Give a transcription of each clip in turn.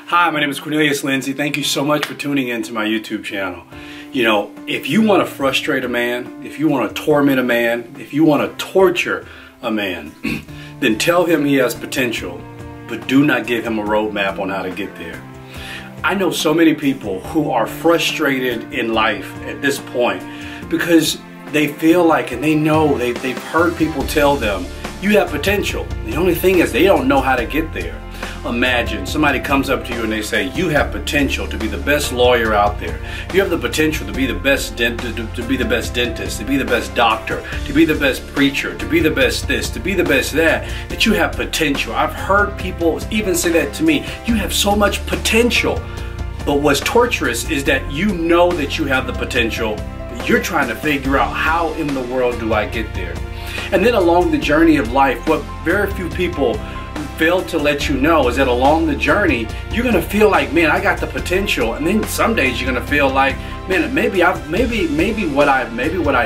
Hi, my name is Cornelius. Thank you so much for tuning into my YouTube channel. You know, if you want to frustrate a man, if you want to torment a man, if you want to torture a man, then tell him he has potential, but do not give him a roadmap on how to get there. I know so many people who are frustrated in life at this point because they feel like, and they know, they've heard people tell them, you have potential. The only thing is they don't know how to get there. Imagine somebody comes up to you and they say, you have potential to be the best lawyer out there. You have the potential to be the best dentist, to be the best doctor, to be the best preacher, to be the best this, to be the best that you have potential. I've heard people even say that to me. You have so much potential. But what's torturous is that you know that you have the potential, but you're trying to figure out how in the world do I get there? And then along the journey of life, what very few people fail to let you know is that along the journey, you're gonna feel like, man, I got the potential, and then some days you're gonna feel like, man, maybe what I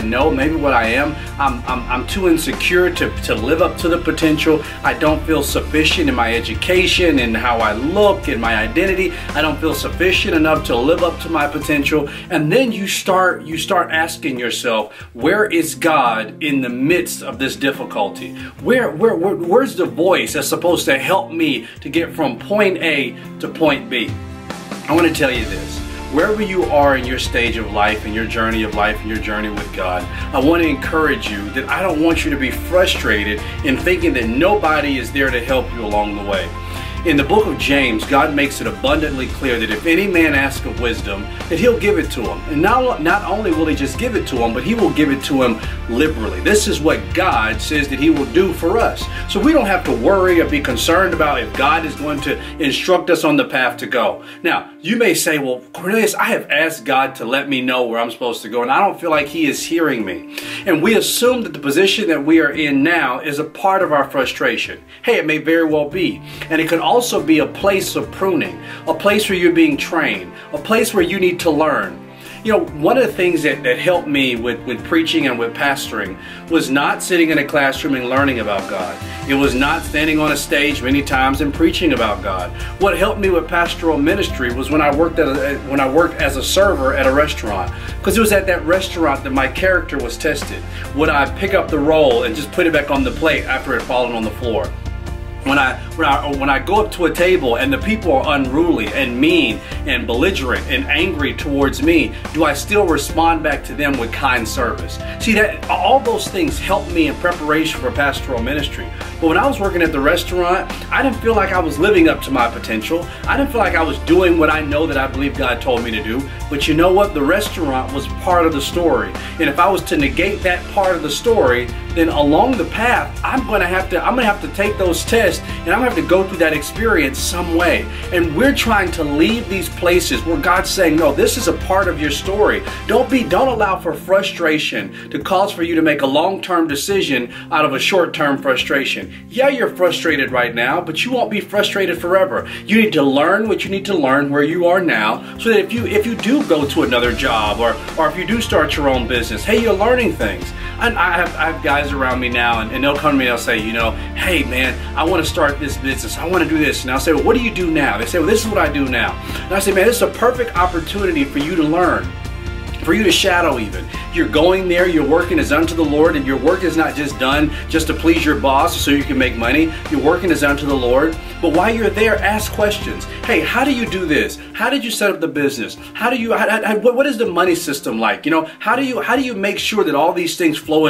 know, maybe what I am, I'm too insecure to live up to the potential. I don't feel sufficient in my education and how I look and my identity. I don't feel sufficient enough to live up to my potential. And then you start asking yourself, where is God in the midst of this difficulty? Where's the voice that's supposed to help me to get from point A to point B? I want to tell you this. Wherever you are in your stage of life, in your journey of life, in your journey with God, I want to encourage you that I don't want you to be frustrated in thinking that nobody is there to help you along the way. In the book of James, God makes it abundantly clear that if any man asks of wisdom, that he'll give it to him. And not only will he just give it to him, but he will give it to him liberally. This is what God says that he will do for us. So we don't have to worry or be concerned about if God is going to instruct us on the path to go. Now, you may say, well, Cornelius, I have asked God to let me know where I'm supposed to go, and I don't feel like he is hearing me. And we assume that the position that we are in now is a part of our frustration. Hey, it may very well be. And it could also be a place of pruning, a place where you're being trained, a place where you need to learn. You know, one of the things that helped me with preaching and with pastoring was not sitting in a classroom and learning about God. It was not standing on a stage many times and preaching about God. What helped me with pastoral ministry was when I worked as a server at a restaurant, because it was at that restaurant that my character was tested. Would I pick up the roll and just put it back on the plate after it had fallen on the floor? When I go up to a table and the people are unruly and mean and belligerent and angry towards me, do I still respond back to them with kind service? See, that all those things helped me in preparation for pastoral ministry. But when I was working at the restaurant, I didn't feel like I was living up to my potential. I didn't feel like I was doing what I know that I believe God told me to do. But you know what? The restaurant was part of the story. And if I was to negate that part of the story, then along the path, I'm gonna have to take those tests, and I'm gonna have to go through that experience some way. And we're trying to leave these places where God's saying, no, this is a part of your story. Don't allow for frustration to cause for you to make a long-term decision out of a short-term frustration. Yeah, you're frustrated right now, but you won't be frustrated forever. You need to learn what you need to learn where you are now, so that if you do go to another job, or if you do start your own business, hey, you're learning things. And I have guys around me now, and they'll come to me and they'll say, you know, hey man, I want to start this business, I want to do this. And I'll say, well, what do you do now? They say, well, this is what I do now. And I say, man, this is a perfect opportunity for you to learn, for you to shadow even. You're going there, your working is unto the Lord, and your work is not just done just to please your boss so you can make money. Your working is unto the Lord. But while you're there, ask questions. Hey, how do you do this? How did you set up the business? What is the money system like? You know, how do you make sure that all these things flow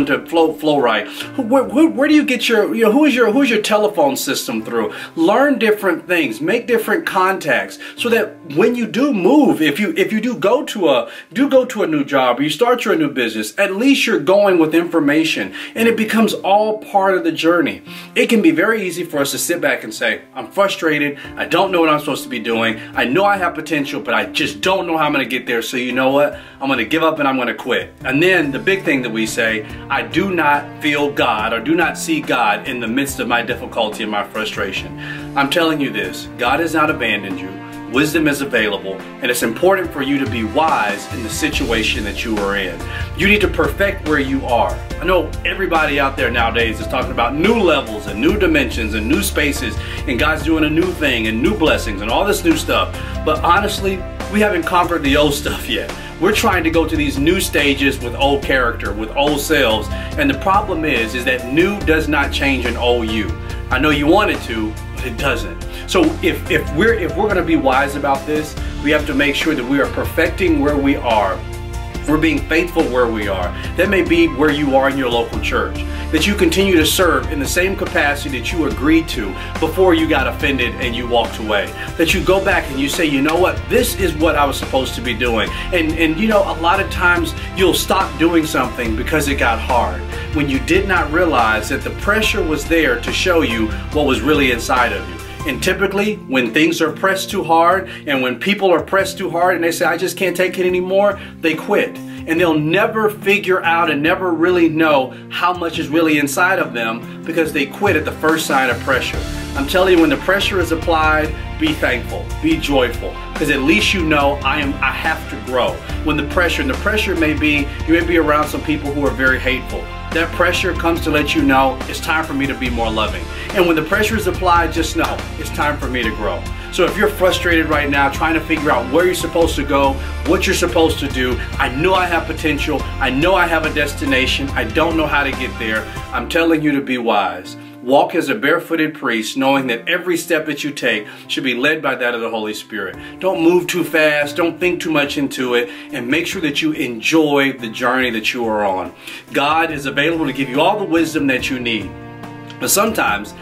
right? Where do you get your, you know, who's your telephone system through? Learn different things, make different contacts, so that when you do move, if you do go to a new job, or you start your new business, at least you're going with information, and it becomes all part of the journey. It can be very easy for us to sit back and say, I'm frustrated, I don't know what I'm supposed to be doing, I know I have potential, but I just don't know how I'm going to get there, so you know what, I'm going to give up and I'm going to quit. And then the big thing that we say, I do not feel God, or do not see God in the midst of my difficulty and my frustration. I'm telling you this, God has not abandoned you. wisdom is available, and it's important for you to be wise in the situation that you are in. You need to perfect where you are. I know everybody out there nowadays is talking about new levels and new dimensions and new spaces, and God's doing a new thing and new blessings and all this new stuff. But honestly, we haven't conquered the old stuff yet. We're trying to go to these new stages with old character, with old selves, and the problem is that new does not change an old you. I know you want it to, but it doesn't. So if we're going to be wise about this, we have to make sure that we are perfecting where we are. We're being faithful where we are. That may be where you are in your local church. That you continue to serve in the same capacity that you agreed to before you got offended and you walked away. That you go back and you say, you know what, this is what I was supposed to be doing. And you know, a lot of times you'll stop doing something because it got hard, when you did not realize that the pressure was there to show you what was really inside of you. And typically, when things are pressed too hard, and when people are pressed too hard and they say, I just can't take it anymore, they quit. And they'll never figure out and never really know how much is really inside of them, because they quit at the first sign of pressure. I'm telling you, when the pressure is applied, be thankful, be joyful, because at least you know I have to grow. When the pressure may be, you may be around some people who are very hateful. That pressure comes to let you know it's time for me to be more loving. And when the pressure is applied, just know it's time for me to grow. So if you're frustrated right now trying to figure out where you're supposed to go, what you're supposed to do, I know I have potential, I know I have a destination, I don't know how to get there, I'm telling you to be wise. Walk as a barefooted priest, knowing that every step that you take should be led by that of the Holy Spirit. Don't move too fast, don't think too much into it, and make sure that you enjoy the journey that you are on. God is available to give you all the wisdom that you need. But sometimes,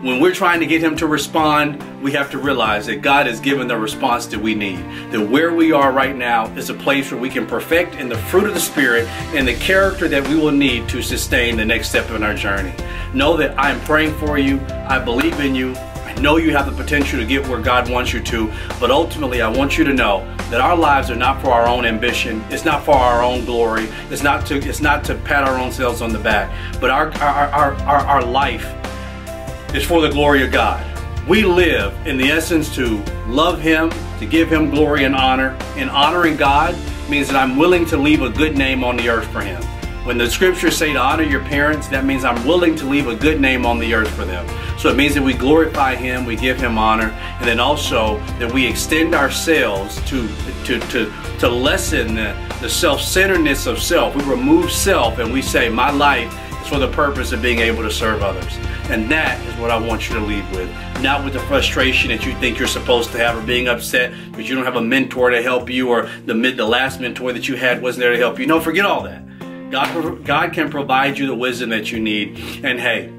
when we're trying to get Him to respond, we have to realize that God has given the response that we need. That where we are right now is a place where we can perfect in the fruit of the Spirit and the character that we will need to sustain the next step in our journey. Know that I am praying for you. I believe in you. I know you have the potential to get where God wants you to, but ultimately I want you to know that our lives are not for our own ambition. It's not for our own glory. It's not to pat our own selves on the back. But our life is for the glory of God. We live in the essence to love Him, to give Him glory and honor. And honoring God means that I'm willing to leave a good name on the earth for Him. When the scriptures say to honor your parents, that means I'm willing to leave a good name on the earth for them. So it means that we glorify Him, we give Him honor, and then also that we extend ourselves to lessen the self-centeredness of self. We remove self and we say, my life is for the purpose of being able to serve others. And that is what I want you to lead with. Not with the frustration that you think you're supposed to have, or being upset because you don't have a mentor to help you, or the last mentor that you had wasn't there to help you. No, forget all that. God can provide you the wisdom that you need. And hey,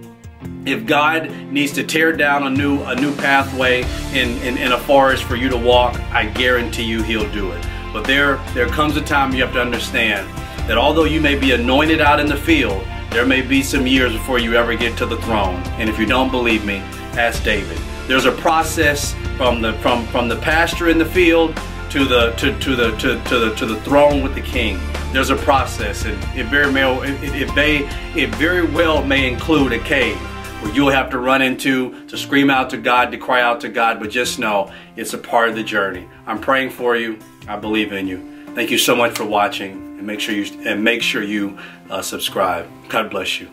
if God needs to tear down a new pathway in a forest for you to walk, I guarantee you He'll do it. But there comes a time you have to understand that although you may be anointed out in the field, there may be some years before you ever get to the throne. And if you don't believe me, ask David. There's a process from the pasture in the field to the throne with the king. There's a process, and it very well may include a cave where you'll have to run into, to scream out to God, to cry out to God. But just know it's a part of the journey. I'm praying for you. I believe in you. Thank you so much for watching, and make sure you subscribe. God bless you.